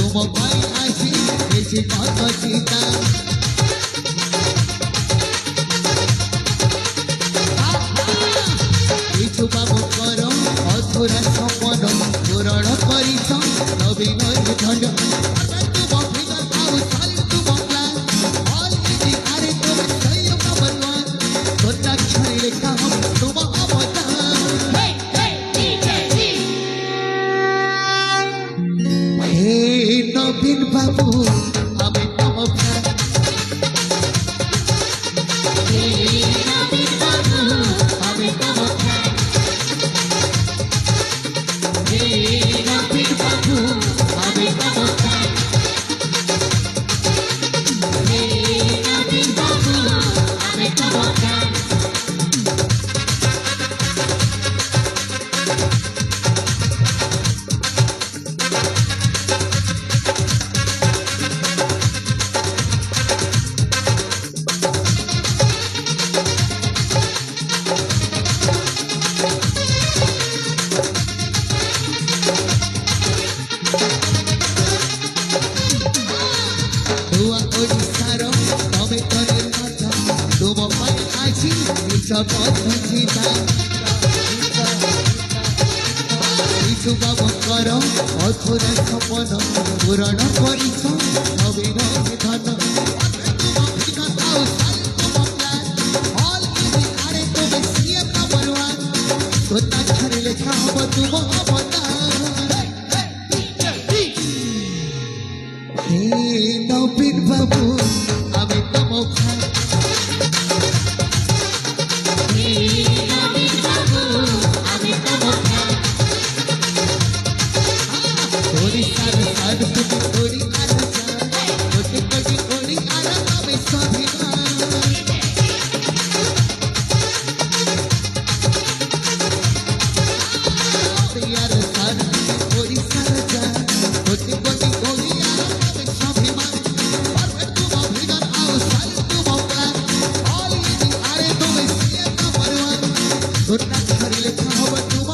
तुम पाई आसी एसी कत सीता কিছু পাব কর অধুরা স্বপ্ন পূরণ করিছ নবীন ধন তুম ফিগার আউ চাল তুম প্ল্যান অল ইজি আরে তুম সই নম্বর ওয়ান তোতা ছড়ি লেখা হব তুম অবদান হে নবীন বাবু আমি তম প্রাণ হে নবীন বাবু আমি তম প্রাণ হে নবীন বাবু আমি তম প্রাণ হে নবীন বাবু আমি তম প্রাণ Tua Odisaro, tome tore mata, tumo pai aji, nicha kotha chita. Kichu babon karo, অধুরা স্বপ্ন পূরণ করিছ নবীন ধন তুম ফিগার আউ চাল তুম প্ল্যান অল ইজি আরে তুমি সিএম নম্বর ওয়ান তোতা ছড়ি লেখা হব তুম অবদান হে নবীন বাবু আমি তম প্রাণ হে নবীন বাবু আমি তম প্রাণ ওড়িশার সাদ তুমি ওড়ি আর কোটি কোটি ওড়ি আর আমি স্বাভিমান ইয়ার সাদ তুমি ওড়িশার যা কোটি কোটি ওড়ি আর আমি স্বাভিমান তুম ফিগার আউ চাল তুম প্ল্যান অল ইজি আরে তুমি সিএম নম্বর ওয়ান তোতা ছড়ি লেখা হব তুম